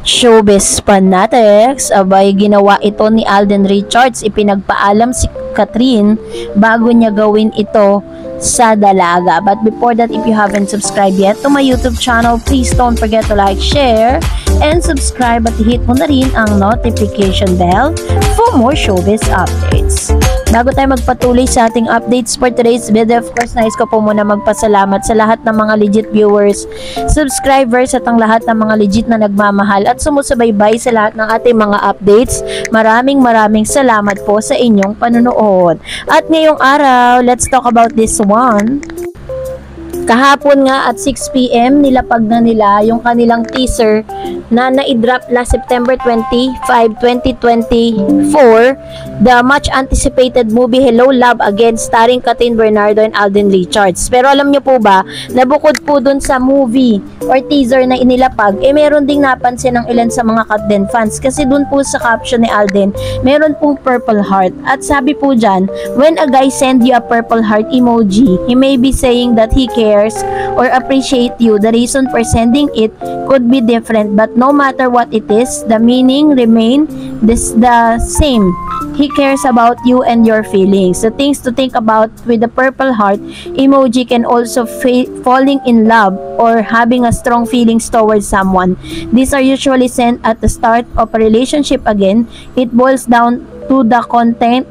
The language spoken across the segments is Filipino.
Showbiz fanatics, abay ginawa ito ni Alden Richards. Ipinagpaalam si Catherine bago niya gawin ito sa dalaga. But before that, if you haven't subscribed yet to my YouTube channel, please don't forget to like, share, and subscribe at hit mo na rin ang notification bell for more showbiz updates. Bago tayo magpatuloy sa ating updates for today's video, of course, nais ko po muna magpasalamat sa lahat ng mga legit viewers, subscribers, at ang lahat ng mga legit na nagmamahal at sumusubaybay sa lahat ng ating mga updates. Maraming salamat po sa inyong panunood. At ngayong araw, let's talk about this one. Kahapon nga at 6 PM, nilapag na nila yung kanilang teaser na na-drop last September 25, 2024, the much anticipated movie Hello Love Again starring Catherine Bernardo and Alden Richards. Pero alam nyo po ba, na bukod po dun sa movie or teaser na inilapag, meron ding napansin ng ilan sa mga Catden fans kasi dun po sa caption ni Alden, meron pong purple heart. At sabi po dyan, when a guy send you a purple heart emoji, he may be saying that he cares or appreciate you. The reason for sending it could be different, but no matter what it is, the meaning remain the same. He cares about you and your feelings. The things to think about with the purple heart emoji can also falling in love or having a strong feelings towards someone. These are usually sent at the start of a relationship. Again, it boils down to the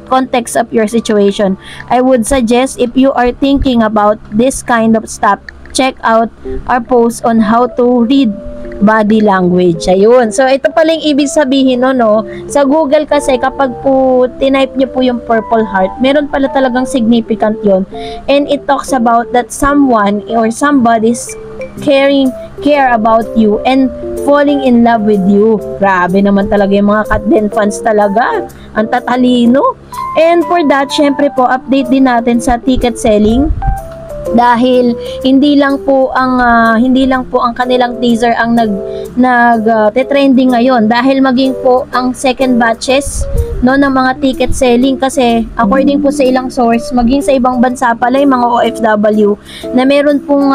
context of your situation. I would suggest if you are thinking about this kind of stuff, check out our post on how to read body language. Ayun. So, ito pala yung ibig sabihin no. Sa Google kasi, kapag po tinype nyo po yung purple heart, meron pala talagang significant yon. And it talks about that someone or somebody's care about you and falling in love with you. Grabe naman talaga yung mga Catden fans talaga. Ang tatalino. And for that, syempre po, update din natin sa ticket selling. Dahil hindi lang po ang kanilang teaser ang trending ngayon, dahil maging po ang second batches ng mga ticket selling, kasi according po sa ilang source, maging sa ibang bansa pala yung mga OFW na meron pong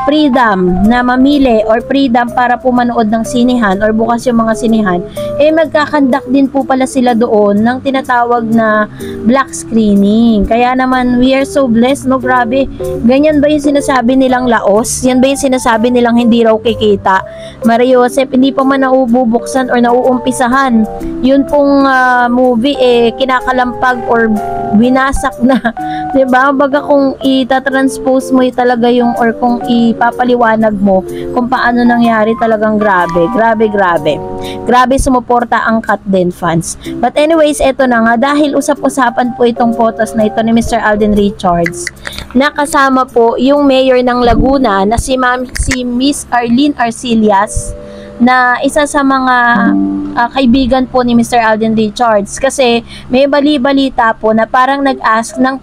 freedom na mamili or freedom para po manood ng sinihan or bukas yung mga sinihan, magkakandak din po pala sila doon ng tinatawag na black screening. Kaya naman, we are so blessed, no? Grabe. Ganyan ba yung sinasabi nilang laos? Yan ba yung sinasabi nilang hindi raw kikita? Maria Joseph, hindi pa man naububuksan or nauumpisahan. Yun pong movie, kinakalampag or winasak na. Diba? Baga kung itatranspose mo talaga yung, or kung ipapaliwanag mo kung paano nangyari, talagang grabe. Grabe sumuporta ang Catden fans. But anyways, eto na nga, dahil usap-usapan po itong photos na ito ni Mr. Alden Richards, nakasama po yung mayor ng Laguna na si Miss Arlene Arcillas, na isa sa mga kaibigan po ni Mr. Alden Richards, kasi may bali-balita po na parang nag-ask ng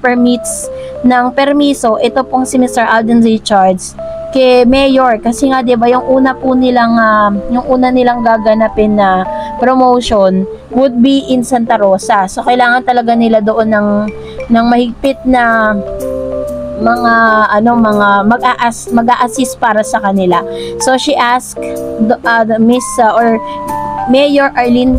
permiso ito pong si Mr. Alden Richards kay Mayor, kasi nga 'di ba yung una nilang gaganapin na promotion would be in Santa Rosa. So kailangan talaga nila doon ng mahigpit na mag-a-assist para sa kanila. So she asked Miss or Mayor Arlene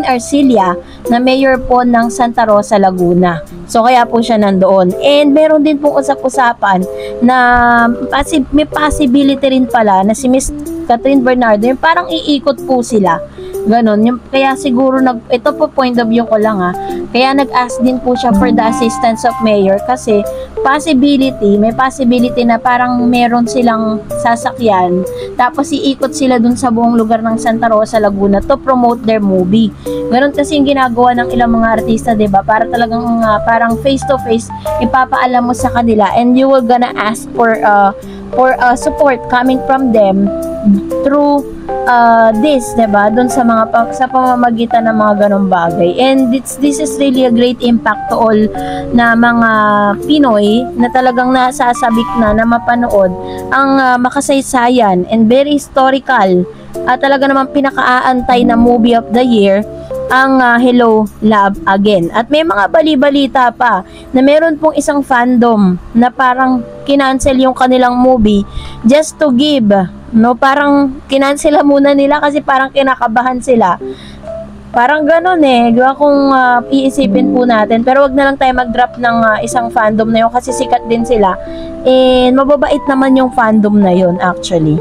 Arcilla, na mayor po ng Santa Rosa, Laguna. So kaya po siya nandoon. And meron din pong usap-usapan na may possibility rin pala na si Miss Catherine Bernardo, yung parang iikot po sila. Ganon. Kaya siguro ito po point of view ko lang kaya nag-ask din po siya for the assistance of mayor, kasi may possibility na parang meron silang sasakyan tapos iikot sila dun sa buong lugar ng Santa Rosa, Laguna to promote their movie. Ganon kasi yung ginagawa ng ilang mga artista, diba? Para talagang parang face to face ipapaalam mo sa kanila, and you will gonna ask for support coming from them through this, diba? Doon sa pamamagitan ng mga ganong bagay. And this is really a great impact to all na mga Pinoy na talagang nasasabik na mapanood ang makasaysayan and very historical at talaga namang pinakaaantay na movie of the year, ang Hello Love Again. At may mga bali-balita pa na meron pong isang fandom na parang kinancel yung kanilang movie just to give, no? Parang kinancel muna nila kasi parang kinakabahan sila. Parang ganun eh, diba kung iisipin po natin. Pero wag na lang tayo mag-drop ng isang fandom na yun kasi sikat din sila. And mababait naman yung fandom na yun actually.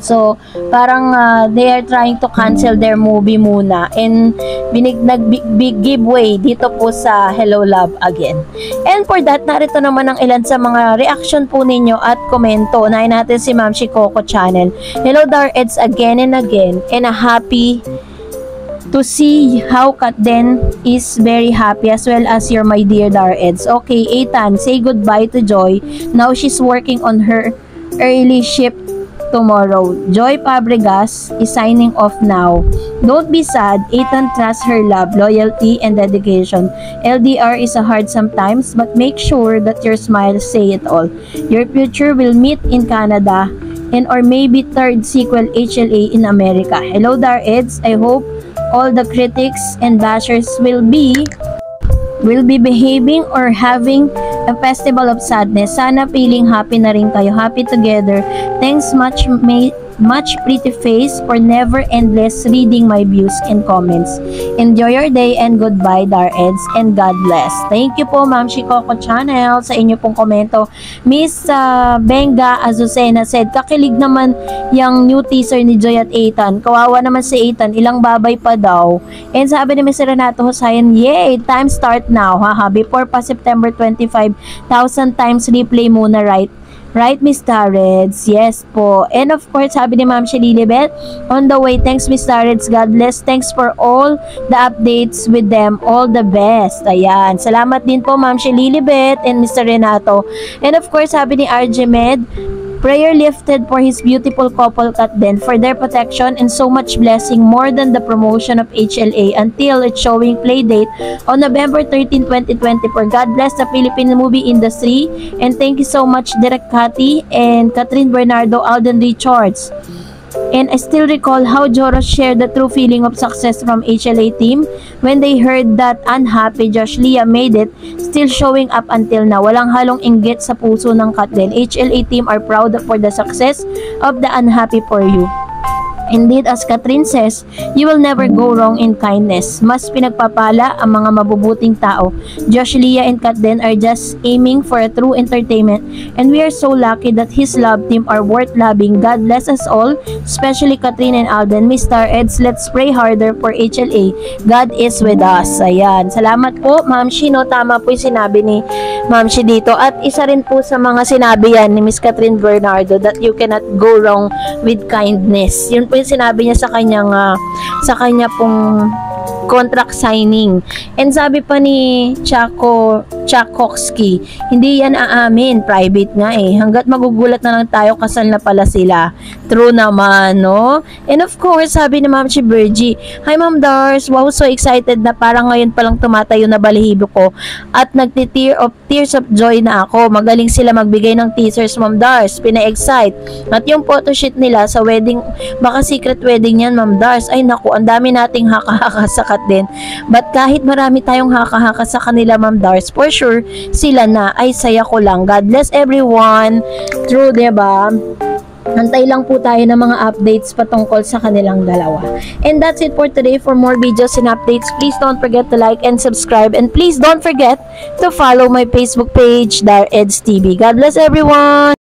So, parang they are trying to cancel their movie muna and nag-big giveaway dito po sa Hello Love Again. And for that, narito naman ang ilan sa mga reaction po ninyo at komento. Unahin natin si Ma'am Coco Channel. Hello Dareds again and again, and a happy to see how Katden is very happy as well as your my dear Dareds. Okay, Ethan, say goodbye to Joy. Now she's working on her early shift tomorrow. Joy Fabregas is signing off now. Don't be sad. Ethan trusts her love, loyalty, and dedication. LDR is a hard sometimes, but make sure that your smile say it all. Your future will meet in Canada and or maybe third sequel HLA in America. Hello Dareds. I hope all the critics and bashers will be behaving or having a festival of sadness. Sana feeling happy na rin kayo. Happy together. Thanks much pretty face for never endless reading my views and comments. Enjoy your day and goodbye Dareds and God bless. Thank you po Ma'am Coco Channel sa inyo pong komento. Miss Benga Azucena said, kakilig naman yung new teaser ni Joy at Ethan. Kawawa naman si Ethan, ilang babay pa daw. And sabi ni Miss Renato Husayan, yay, time start now. Haha, before pa September 25,000 times replay muna, right? Right, Miss Dareds? Yes po. And of course, sabi ni Ma'am Lilibet, on the way, thanks Miss Dareds. God bless. Thanks for all the updates with them. All the best. Ayan. Salamat din po Ma'am Lilibet and Mr. Renato. And of course, sabi ni RJ Med, prayer lifted for his beautiful couple Katden for their protection and so much blessing more than the promotion of HLA until its showing play date on November 13, 2024. God bless the Philippine movie industry and thank you so much Direk Cathy and Catherine Bernardo, Alden Richards. And I still recall how Joros shared the true feeling of success from HLA team when they heard that unhappy Josh Leah made it, still showing up until now. Walang halong inggit sa puso ng Katden. HLA team are proud for the success of the unhappy for you. Indeed, as Catherine says, you will never go wrong in kindness. Mas pinagpapala ang mga mabubuting tao. Josh Leah and Katden are just aiming for a true entertainment and we are so lucky that his love team are worth loving. God bless us all, especially Catherine and Alden. Mr. Eds, let's pray harder for HLA. God is with us. Ayan. Salamat po, Ma'am Shino. Tama po yung sinabi ni Ma'am Shi dito. At isa rin po sa mga sinabi yan ni Miss Catherine Bernardo that you cannot go wrong with kindness. Yun po yung sinabi niya sa kanya pong contract signing. And sabi pa ni Chakowski, hindi yan aamin, private nga eh. Hanggat magugulat na lang tayo, kasal na pala sila. True naman, no? And of course, sabi ni Ma'am Bergie, hi Ma'am Dars, wow, so excited na parang ngayon palang tumatayo na balahibo ko at tears of joy na ako. Magaling sila magbigay ng teasers, Ma'am Dars. Pina-excite. At yung photoshoot nila sa wedding, baka secret wedding yan, Ma'am Dars. Ay naku, ang dami nating haka-haka sa din. But kahit marami tayong haka-haka sa kanila, Ma'am Dars, for sure, sila na ay saya ko lang. God bless everyone. True, diba? Antay lang po tayo ng mga updates patungkol sa kanilang dalawa. And that's it for today. For more videos and updates, please don't forget to like and subscribe. And please don't forget to follow my Facebook page, Dareds TV. God bless everyone!